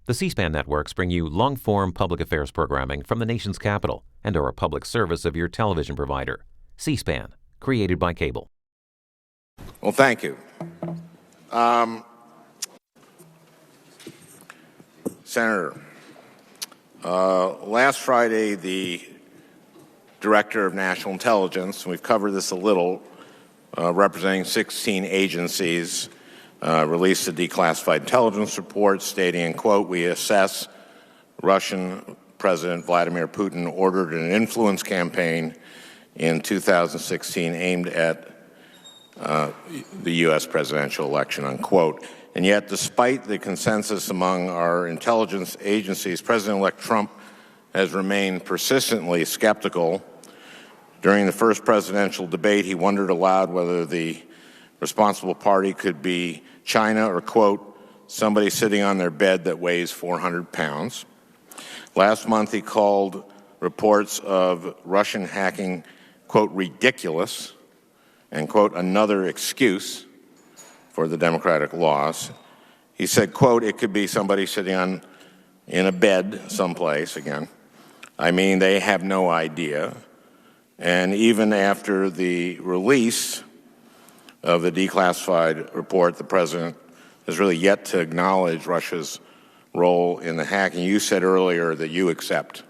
The C-SPAN networks bring you long-form public affairs programming from the nation's capital and are a public service of your television provider. C-SPAN, created by cable. Well, thank you. Senator, last Friday, the Director of National Intelligence, and we've covered this a little, representing 16 agencies, released a declassified intelligence report stating, quote, "We assess Russian President Vladimir Putin ordered an influence campaign in 2016 aimed at the U.S. presidential election," unquote. And yet, despite the consensus among our intelligence agencies, President-elect Trump has remained persistently skeptical. During the first presidential debate, he wondered aloud whether the responsible party could be China or, quote, somebody sitting on their bed that weighs 400 pounds. Last month, he called reports of Russian hacking, quote, ridiculous, and, quote, another excuse for the democratic loss. He said, quote, it could be somebody sitting in a bed someplace, again. I mean, they have no idea. And even after the release of the declassified report, the president has really yet to acknowledge Russia's role in the hacking. You said earlier that you accept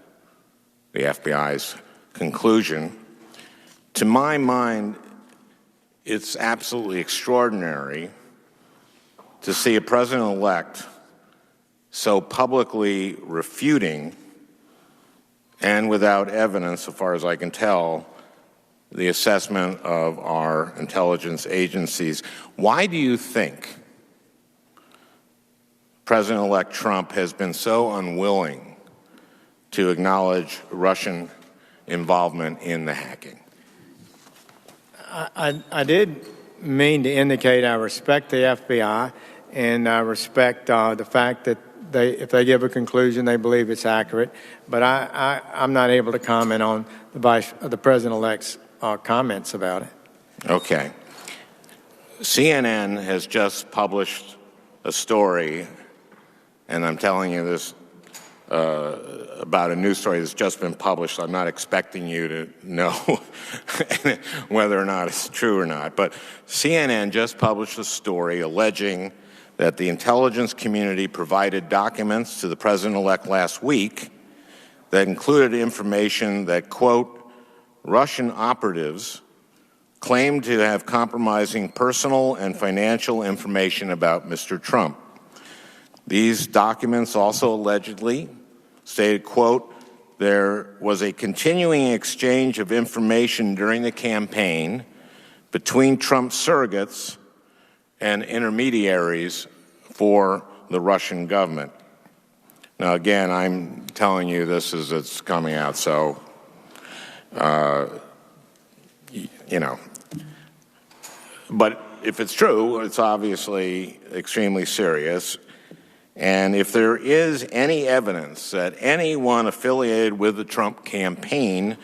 the FBI's conclusion. To my mind, it's absolutely extraordinary to see a president-elect so publicly refuting and without evidence, so far as I can tell, the assessment of our intelligence agencies. Why do you think President-elect Trump has been so unwilling to acknowledge Russian involvement in the hacking? I did mean to indicate I respect the FBI and I respect the fact that if they give a conclusion, they believe it's accurate. But I'm not able to comment on the President-elect's comments about it. Okay. CNN has just published a story, and I'm telling you this about a news story that's just been published. I'm not expecting you to know whether or not it's true or not. But CNN just published a story alleging that the intelligence community provided documents to the president-elect last week that included information that, quote, Russian operatives claimed to have compromising personal and financial information about Mr. Trump. These documents also allegedly stated, quote, there was a continuing exchange of information during the campaign between Trump surrogates and intermediaries for the Russian government. Now, again, I'm telling you this as it's coming out, so, you know. But if it's true, it's obviously extremely serious. And if there is any evidence that anyone affiliated with the Trump campaign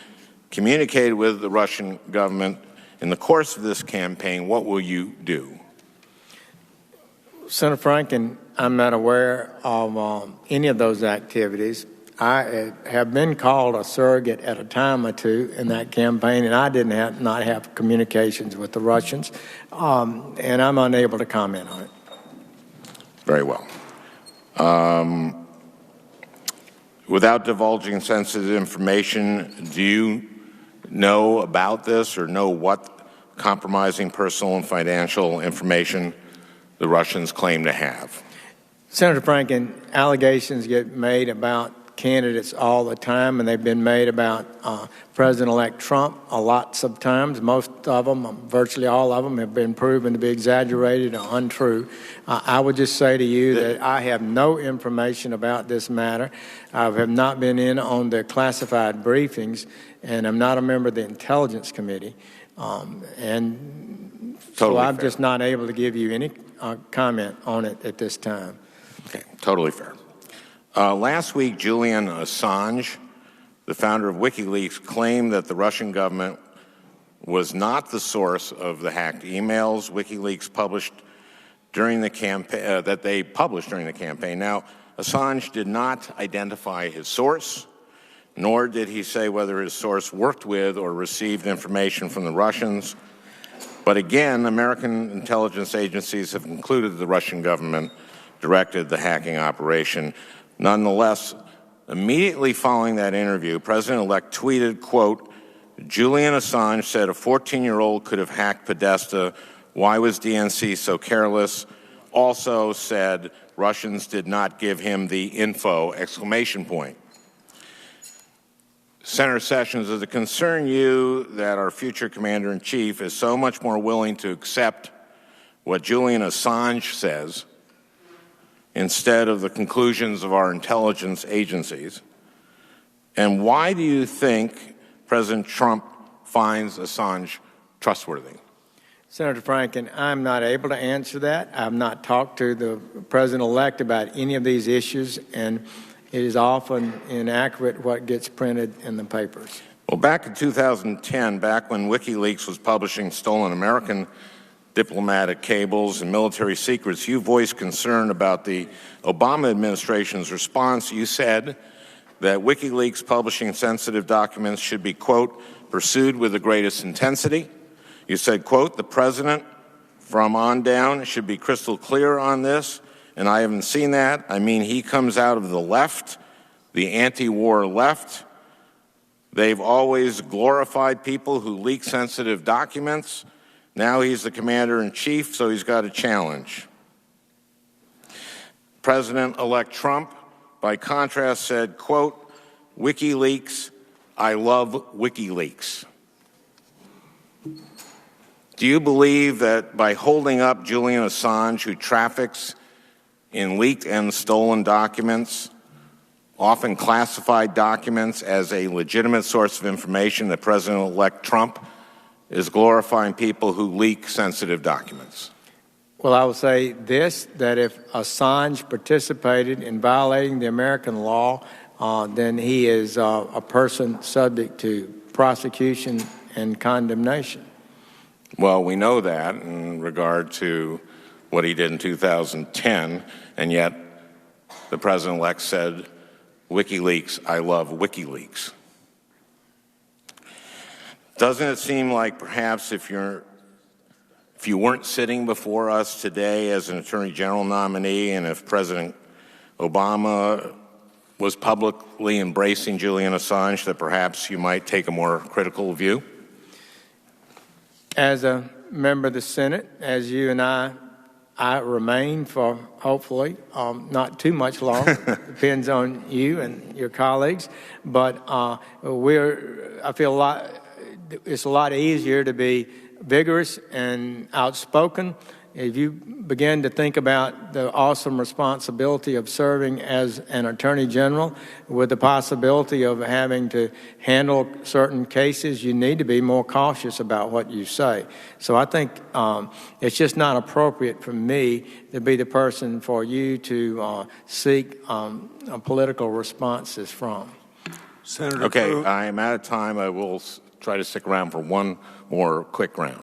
communicated with the Russian government in the course of this campaign, what will you do? Senator Franken, I'm not aware of any of those activities. I have been called a surrogate at a time or two in that campaign, and I not have communications with the Russians, and I'm unable to comment on it. Very well. Without divulging sensitive information, do you know about this or know what compromising personal and financial information the Russians claim to have? Senator Franken, allegations get made about candidates all the time, and they've been made about President-elect Trump lots of times. Most of them, virtually all of them, have been proven to be exaggerated or untrue. I would just say to you that I have no information about this matter. I have not been in on the classified briefings, and I'm not a member of the Intelligence Committee. And so I'm just not able to give you any comment on it at this time. Okay, totally fair. Last week, Julian Assange, the founder of WikiLeaks, claimed that the Russian government was not the source of the hacked emails WikiLeaks published during the campaign. Now, Assange did not identify his source, nor did he say whether his source worked with or received information from the Russians. But again, American intelligence agencies have concluded the Russian government directed the hacking operation. Nonetheless, immediately following that interview, President-elect tweeted, quote, "Julian Assange said a 14-year-old could have hacked Podesta. Why was DNC so careless?" Also said Russians did not give him the info, exclamation point. Senator Sessions, does it concern you that our future commander-in-chief is so much more willing to accept what Julian Assange says instead of the conclusions of our intelligence agencies? And why do you think President Trump finds Assange trustworthy? Senator Franken, I'm not able to answer that. I've not talked to the President-elect about any of these issues, and it is often inaccurate what gets printed in the papers. Well, back in 2010, back when WikiLeaks was publishing stolen American diplomatic cables and military secrets, you voiced concern about the Obama administration's response. You said that WikiLeaks publishing sensitive documents should be, quote, pursued with the greatest intensity. You said, quote, the president from on down should be crystal clear on this, and I haven't seen that. I mean, he comes out of the left, the anti-war left. They've always glorified people who leak sensitive documents. Now he's the commander-in-chief, so he's got a challenge. President-elect Trump, by contrast, said, quote, WikiLeaks, I love WikiLeaks. Do you believe that by holding up Julian Assange, who traffics in leaked and stolen documents, often classified documents, as a legitimate source of information, that President-elect Trump is glorifying people who leak sensitive documents? Well, I will say this, that if Assange participated in violating the American law, then he is a person subject to prosecution and condemnation. Well, we know that in regard to what he did in 2010, and yet the president-elect said, WikiLeaks, I love WikiLeaks. Doesn't it seem like perhaps if you weren't sitting before us today as an Attorney General nominee, and if President Obama was publicly embracing Julian Assange, that perhaps you might take a more critical view? As a member of the Senate, as you and I remain for hopefully not too much longer, depends on you and your colleagues, but I feel it's a lot easier to be vigorous and outspoken. If you begin to think about the awesome responsibility of serving as an Attorney General with the possibility of having to handle certain cases, you need to be more cautious about what you say. So I think it's just not appropriate for me to be the person for you to seek political responses from. Senator Okay, I am out of time. I will try to stick around for one more quick round.